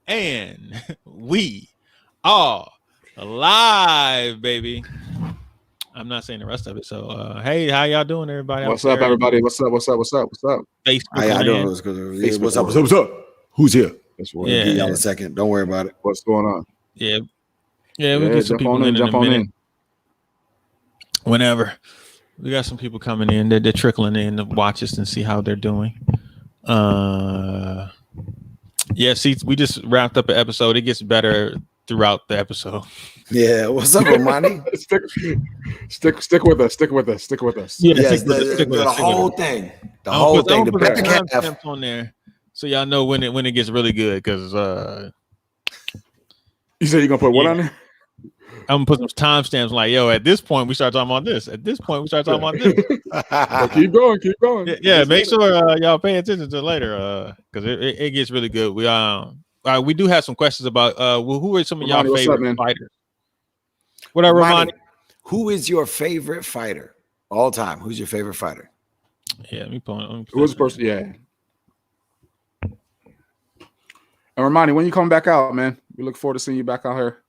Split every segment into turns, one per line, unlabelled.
And we are live, baby. I'm not saying the rest of it. So, hey, how y'all doing, everybody?
What's up, everybody? What's up?
Facebook.
How y'all doing? What's up? What's up? Who's here? That's what.
Yeah.
Give y'all a second. Don't worry about it. What's going on?
Yeah, we'll get some people in a minute. Whenever. We got some people coming in. They're trickling in to watch us and see how they're doing. Yeah, see, we just wrapped up an episode. It gets better throughout the episode.
Yeah, what's up, Romani? stick with us. Stick with us.
Yeah,
the whole thing. The whole thing. The back half
on there, so y'all know when it gets really good. Because
you said you're gonna put what on there?
I'm gonna put some timestamps. Like, yo, at this point we start talking about this. At this point we start talking about this.
Keep going.
Yeah, make sure y'all pay attention to later, because it gets really good. We do have some questions about who are some of y'all favorite fighters? What up, Romani?
Who is your favorite fighter all time? Who's your favorite fighter?
Yeah, let me pull it.
Who's the person? Yeah. And Romani, when you come back out, man, we look forward to seeing you back out here.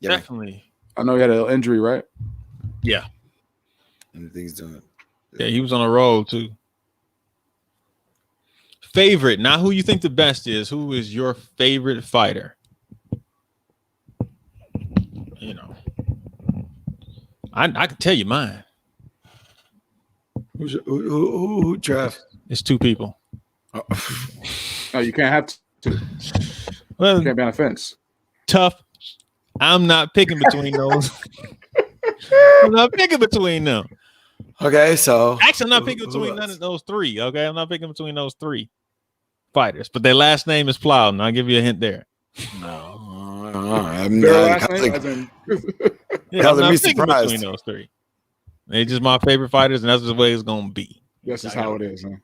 Yeah, definitely.
I know you had an injury, right?
Yeah.
Everything's doing.
Yeah, he was on a roll too. Favorite, not who you think the best is. Who is your favorite fighter? You know, I can tell you mine.
Who, Trav?
It's two people.
No, you can't have two.
Well,
you can't be on a fence.
Tough. I'm not picking between those. I'm not picking between them.
Okay, so
actually, I'm not picking between none of those three. Okay, I'm not picking between those three fighters, but their last name is Plowden. I'll give you a hint there.
No, I'm not
picking between those three. They're just my favorite fighters, and that's the way it's gonna be.
That's just how it is, huh?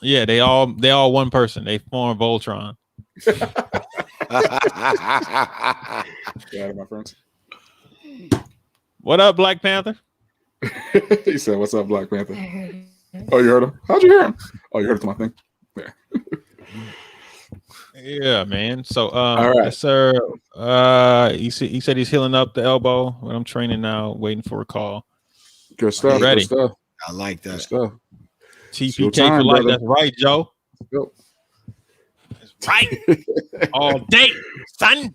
Yeah, they all one person. They form Voltron.
Yeah, my friends.
What up, Black Panther?
He said, "What's up, Black Panther?" Oh, you heard him? How'd you hear him? Oh, you heard it to my thing. Yeah.
Yeah, man. So,
all right,
yes, sir. He said he's healing up the elbow. When I'm training now, waiting for a call.
Good stuff.
Ready?
Good stuff.
I like that.
Good stuff.
TPK for life. That's right, Joe.
Yep.
That's right. All day, son.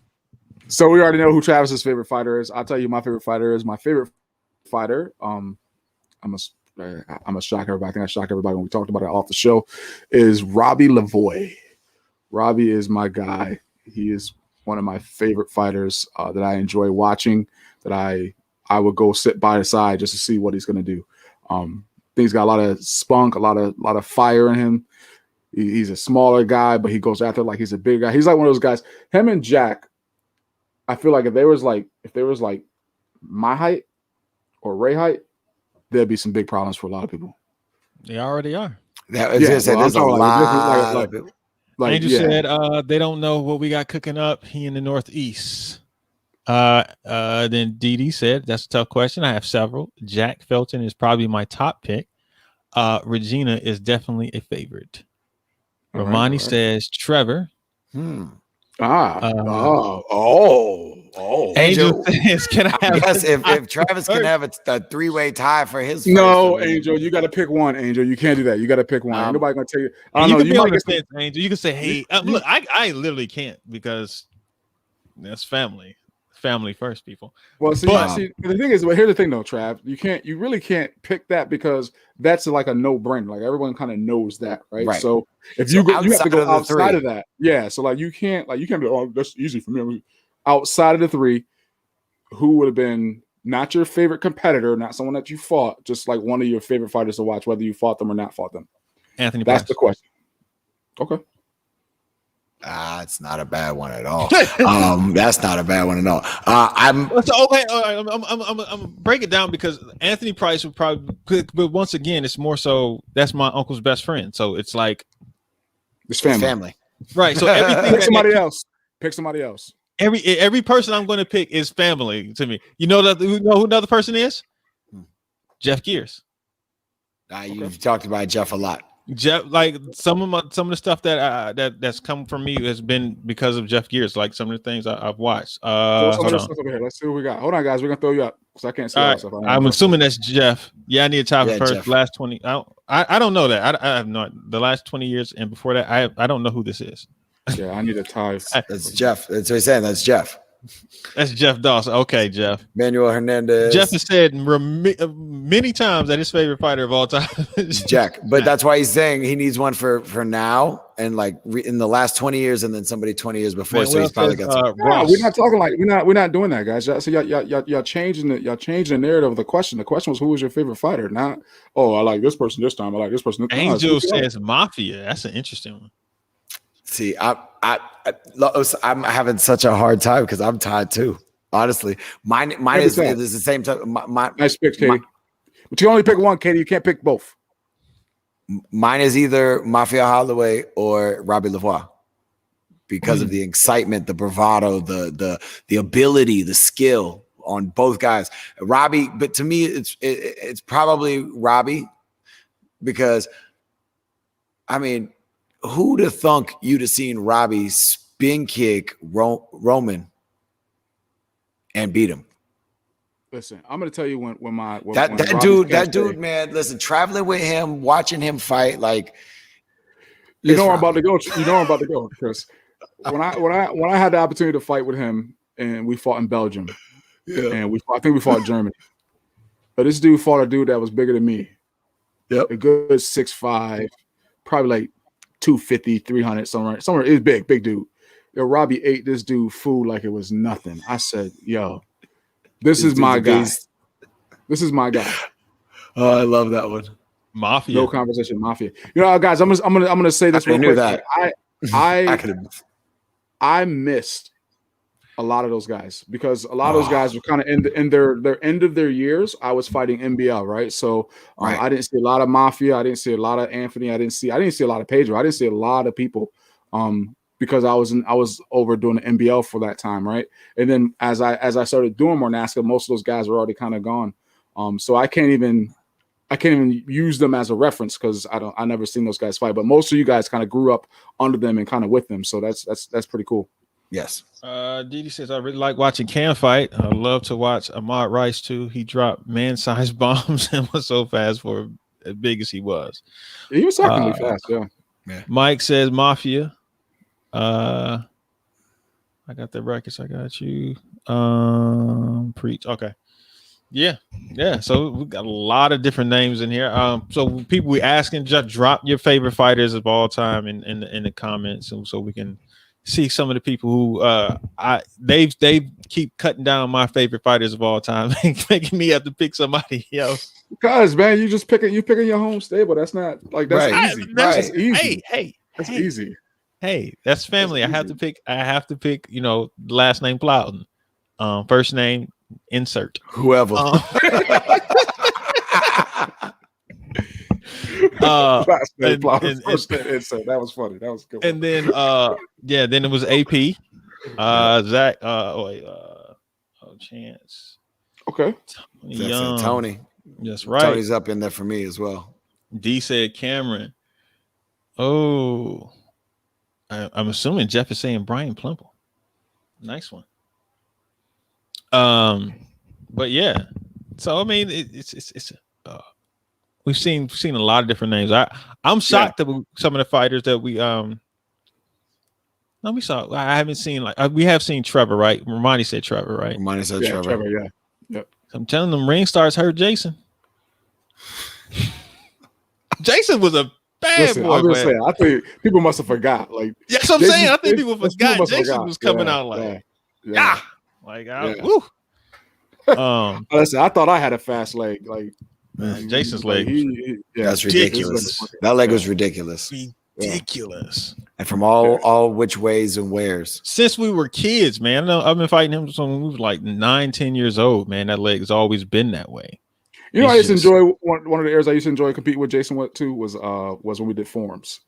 So we already know who Travis's favorite fighter is. I'll tell you my favorite fighter is. My favorite fighter, I'm a shock everybody. I think I shocked everybody when we talked about it off the show, is Robbie Lavoie. Robbie is my guy. He is one of my favorite fighters that I enjoy watching, that I would go sit by his side just to see what he's going to do. I think he's got a lot of spunk, a lot of fire in him. He's a smaller guy, but he goes after like he's a big guy. He's like one of those guys. Him and Jack, I feel like if there was like my height or Ray height, there'd be some big problems for a lot of people.
They already are.
There's a lot. Like
Angel said they don't know what we got cooking up. He in the Northeast. Then Dee said that's a tough question. I have several. Jack Felton is probably my top pick. Regina is definitely a favorite. Romani says Trevor. Angel says, can I have
if Travis can have a three-way tie for his
Angel, you got to pick one. Angel, you can't do that. You got to pick one. Ain't nobody gonna tell you. I don't know.
You might get Angel. You can say, hey, look, I literally can't because that's family first, people.
Well, see, the thing is, here's the thing though, Trav. You really can't pick that because that's like a no-brainer. Like everyone kind of knows that, right? So if you have to go outside of that. Yeah. So like you can't be, oh, that's easy for me. Outside of the three, who would have been not your favorite competitor, not someone that you fought, just like one of your favorite fighters to watch, whether you fought them or not fought them?
Anthony.
That's the question. Okay.
It's not a bad one at all. That's not a bad one at all. I'm
break it down because Anthony Price would probably, but once again, it's more so that's my uncle's best friend. So it's like
it's family.
Right. So everything
pick somebody else.
Every person I'm going to pick is family to me. You know who another person is? Jeff Gears.
You've talked about Jeff a lot.
Jeff, like some of the stuff that's come from me has been because of Jeff Gears. Like some of the things I've watched.
Throw some of
Hold
this
on.
stuff over here. Let's see what we got. Hold on, guys. We're gonna throw you up because I can't see
All
all
right,
that stuff.
I'm assuming that's Jeff. Yeah, I need a top
Yeah,
first.
Jeff.
Last 20. I don't know that. I have not the last 20 years and before that. I don't know who this is.
Yeah, I need a tie.
That's Jeff. That's what he's saying. That's Jeff.
That's Jeff Dawson. Okay, Jeff.
Manuel Hernandez.
Jeff has said many times that his favorite fighter of all time is
Jack. But that's why he's saying he needs one for now and like in the last 20 years and then somebody 20 years before. So he's probably got some.
No, we're not talking like we're not doing that, guys. So y'all changing the narrative of the question. The question was who was your favorite fighter? Not I like this person this time. I like this person.
Angel says Mafia. That's an interesting one.
See, I'm having such a hard time because I'm tied too. Honestly, mine is the same time.
Nice pick, Katie. But you can only pick one, Katie. You can't pick both.
Mine is either Mafia Holloway or Robbie Lavoie because of the excitement, the bravado, the ability, the skill on both guys. Robbie, but to me, it's probably Robbie because, I mean, who'd have thunk you'd have seen Robbie spin kick Roman and beat him?
Listen, I'm gonna tell you when
that dude, man. Listen, traveling with him, watching him fight, like
you know, I'm about to go. You know, I'm about to go, Chris. When I had the opportunity to fight with him, and we fought in Belgium, and I think we fought Germany. But this dude fought a dude that was bigger than me.
Yep,
a good 6'5", probably like 250, 300, somewhere. It's big dude. Yo, Robbie ate this dude food like it was nothing. I said, yo, this is my guy. This is my guy.
Oh, I love that one.
Mafia.
No conversation, Mafia. You know, guys, I'm gonna say this.
I knew that.
I missed a lot of those guys because a lot of those guys were kind of in their end of their years. I was fighting NBL, right? So I didn't see a lot of Mafia. I didn't see a lot of Anthony. I didn't see a lot of Pedro. I didn't see a lot of people because I was over doing the NBL for that time, right? And then as I started doing more NASCAR, most of those guys were already kind of gone. So I can't even use them as a reference because I never seen those guys fight. But most of you guys kind of grew up under them and kind of with them. So that's pretty cool.
Yes.
Didi says, I really like watching Cam fight. I love to watch Ahmad Rice too. He dropped man-sized bombs and was so fast for as big as he was.
He was shockingly fast, yeah.
Mike says Mafia. I got the records. I got you. Preach. Okay. Yeah. So we got a lot of different names in here. So people we asking, just drop your favorite fighters of all time in the comments, so we can see some of the people who they keep cutting down my favorite fighters of all time, making me have to pick somebody else.
Because man, you picking your home stable. That's not like that's easy. That's easy.
Hey,
that's easy.
Hey, that's family. I have to pick. You know, last name Plowden, first name insert
whoever.
That was funny. That was good.
And then then it was AP, Zach, Chance.
Okay.
Tony.
That's right.
Tony's up in there for me as well.
D said Cameron. Oh, I'm assuming Jeff is saying Brian Plimple. Nice one. But yeah. So I mean, it's we've seen a lot of different names. I'm shocked that some of the fighters that we we saw. I haven't seen we have seen Trevor, right? Romani said Trevor, right?
Romani said Trevor.
Yeah. Yep.
I'm telling them ring stars hurt Jason. Jason was a bad boy.
I'm just saying, I think people must have forgot. Like
that's what I'm saying. I think people forgot Jason was coming out like woo.
Listen, I thought I had a fast leg. Like
Jason's leg.
That's ridiculous. That leg was ridiculous.
Ridiculous.
And from all which ways and wheres.
Since we were kids, man. I've been fighting him since we were like 9-10 years old, man. That leg has always been that way.
You know, I used to enjoy one of the areas I used to enjoy competing with Jason with too was when we did forms.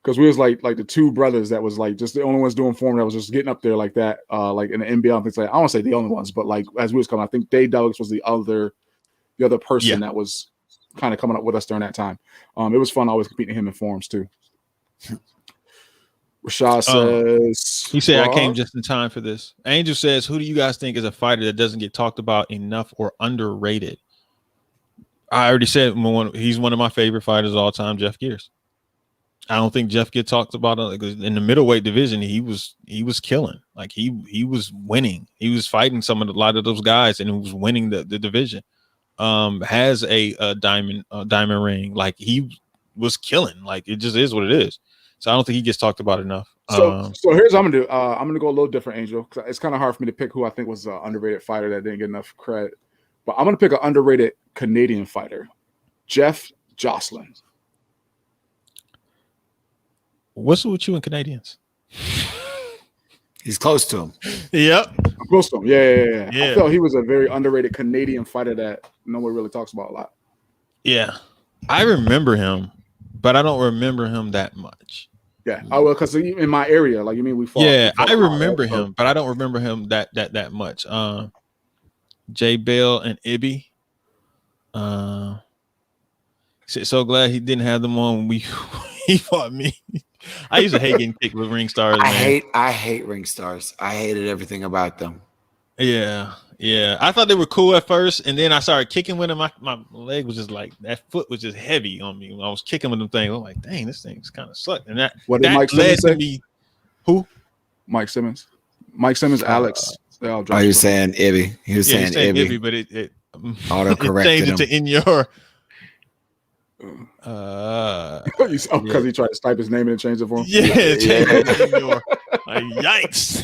Because we was like the two brothers that was like just the only ones doing form that was just getting up there like that, like in the NBL and things like that. I don't want to say the only ones, but like as we was coming, I think Dave Douglas was the other person that was kind of coming up with us during that time. It was fun always competing him in forums too. Rashad says
he said, I came just in time for this. Angel says, who do you guys think is a fighter that doesn't get talked about enough or underrated? I already said he's one of my favorite fighters of all time, Jeff Gears. I don't think Jeff gets talked about in the middleweight division. He was killing. Like he was winning. He was fighting a lot of those guys, and he was winning the division. Has a diamond ring. Like he was killing. Like it just is what it is. So I don't think he gets talked about enough.
So here's what I'm gonna do. I'm gonna go a little different, Angel. Cause it's kind of hard for me to pick who I think was an underrated fighter that didn't get enough credit. But I'm gonna pick an underrated Canadian fighter, Jeff Jocelyn.
What's with you and Canadians?
He's close to him.
Yep.
I'm close to him. Yeah. I felt he was a very underrated Canadian fighter that no one really talks about a lot.
Yeah. I remember him, but I don't remember him that much.
Yeah. Oh, well, because in my area, like you mean we fought.
Yeah, I remember him, but I don't remember him that much. Jay Bell and Ibby. So glad he didn't have them on when he fought me. I used to hate getting kicked with ring stars.
I hate ring stars. I hated everything about them.
Yeah. I thought they were cool at first, and then I started kicking with them. My leg was just like that foot was just heavy on me when I was kicking with them things. I'm like, dang, this thing's kind of sucked. And that
Mike
led
Simmons
to me. Who?
Mike Simmons, Alex.
Are you saying Ibby? He was saying Ibby,
but it
auto-corrected
changed it to in your.
Because he tried to type his name and change it for him.
Yeah. Like, yikes.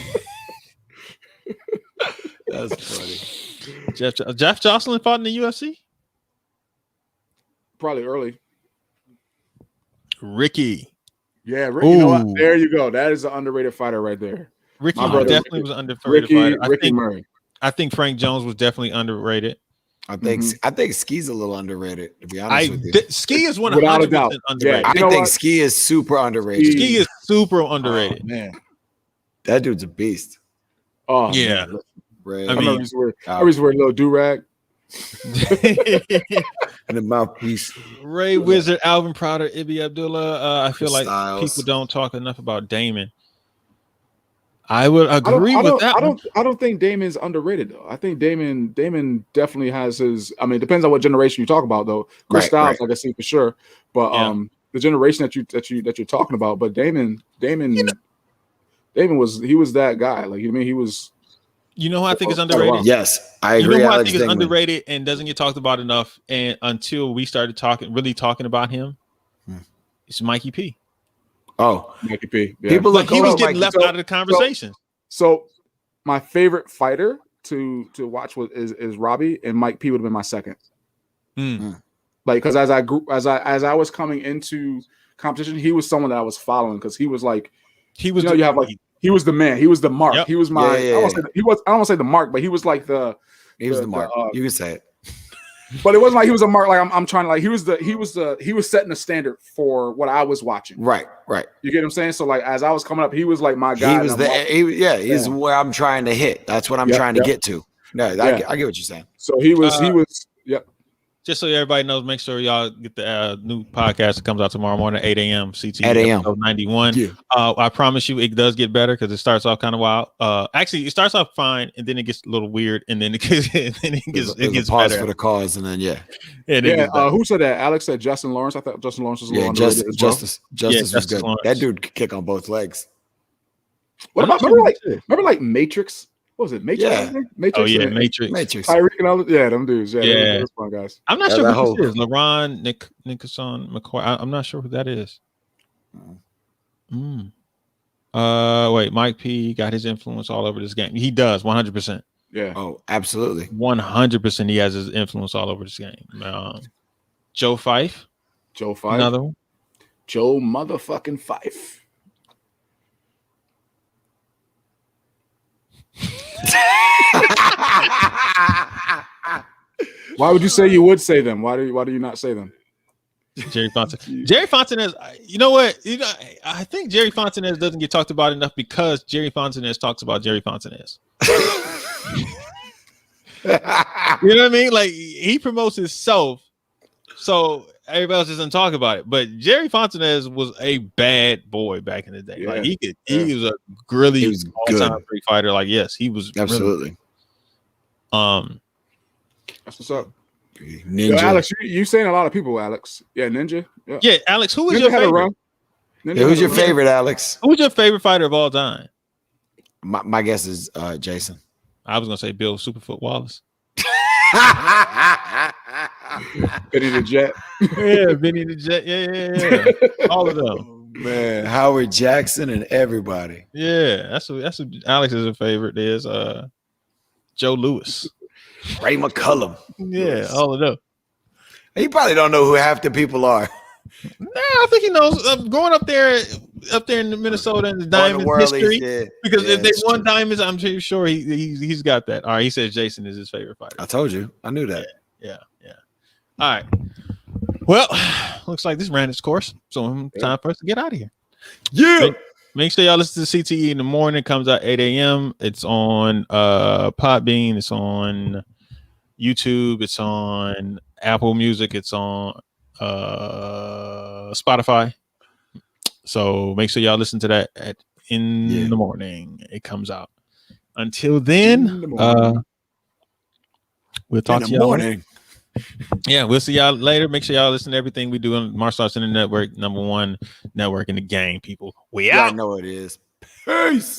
That's funny.
Jeff Jocelyn fought in the UFC.
Probably early.
Ricky.
Yeah, Ricky. You know what? There you go. That is an underrated fighter right there.
Ricky definitely was an underrated fighter.
Ricky Murray.
I think Frank Jones was definitely underrated.
I think Ski's a little underrated, to be honest with you.
Ski is 100% underrated.
I think Ski is super underrated.
Ski is super underrated.
Oh, man,
that dude's a beast.
Oh
yeah.
Man. I remember he used to wear a little do-rag.
And the mouthpiece.
Ray Wizard, Alvin Prouder, Ibby Abdullah. I feel like
Styles.
people don't talk enough about Damon. I would agree with that.
I don't think Damon's underrated though. I think Damon definitely has his. I mean, it depends on what generation you talk about though. Chris Styles, I can see for sure, but the generation that you're talking about. But Damon was that guy. Like you mean he was.
You know who I think is underrated?
Yes, I agree.
You know who I think is underrated and doesn't get talked about enough, and until we started talking about him, it's Mikey P.
Oh, Mikey P. Yeah.
People look. He was getting left out of the conversation.
So my favorite fighter to watch is Robbie, and Mike P would have been my second. Like because as I was coming into competition, he was someone that I was following because he was like he was he was the man, he was the mark. Yep. He was my I don't want to say the mark, but he was like the
mark. You can say it.
But it wasn't like he was a mark. Like I'm trying to like he was setting the standard for what I was watching.
Right.
You get what I'm saying? So like as I was coming up, he was like my guy.
He's where I'm trying to hit. That's what I'm trying to get to. No, I get what you're saying.
So he was.
Just so everybody knows, make sure y'all get the new podcast that comes out tomorrow morning at 8 a.m. CTE
8 a.m.
91. Yeah. I promise you it does get better because it starts off kind of wild. Actually, it starts off fine and then it gets a little weird and then it gets
pause
better
for the cause and then
who said that? Alex said Justin Lawrence. I thought Justin Lawrence was a little underrated as well.
Justice was good. Lawrence. That dude could kick on both legs.
What about remember like Matrix? What was it? Matrix?
Yeah.
Matrix.
Oh yeah, Matrix.
Tyreek and all them dudes. Yeah. Those fun guys.
I'm not sure who this is. LeBron, Nicholson, McCoy. I'm not sure who that is. Wait, Mike P got his influence all over this game. He does 100%.
Yeah.
Oh, absolutely.
100%. He has his influence all over this game. Joe Fife. Another one.
Joe motherfucking Fife. Why would you say you would say them? Why do you not say them?
Jerry Fontenez. Jerry Fontenez. You know what? I think Jerry Fontenez doesn't get talked about enough because Jerry Fontenez talks about Jerry Fontenez. You know what I mean? Like he promotes himself So everybody else doesn't talk about it. But Jerry Fontanez was a bad boy back in the day.
Yeah.
Like he was a really
He was
all-time
good.
great fighter. Like, yes, he was
Absolutely.
Really,
That's what's up.
Ninja.
Yo, Alex, you saying a lot of people, Alex. Yeah, Ninja.
yeah, Alex, who was
Ninja
your
had a
favorite?
run. Ninja
Yeah, who's
had a
your
run.
favorite, Alex?
Who's your favorite fighter of all time?
My guess is Jason.
I was gonna say Bill Superfoot Wallace.
Benny the Jet.
Yeah, Benny the Jet. Yeah. All of them.
Oh, man, Howard Jackson and everybody.
Yeah, that's what Alex's favorite is. Joe Louis.
Ray McCullum.
Yeah, all of them.
You probably don't know who half the people are.
Nah, I think he knows. Going up there in Minnesota and the diamond history. Because if they won diamonds, I'm pretty sure he's got that. All right, he says Jason is his favorite fighter.
I told you, I knew that.
Yeah. All right. Well, looks like this ran its course, so time for us to get out of here.
Yeah.
Make sure y'all listen to CTE in the morning. It comes out 8 a.m. It's on Podbean. It's on YouTube. It's on Apple Music. It's on Spotify. So make sure y'all listen to that in the morning. It comes out. Until then, we'll talk to y'all later. Yeah, we'll see y'all later. Make sure y'all listen to everything we do on Martial Arts Center Network, #1 network in the game, people. We out.
Y'all know it is. Peace.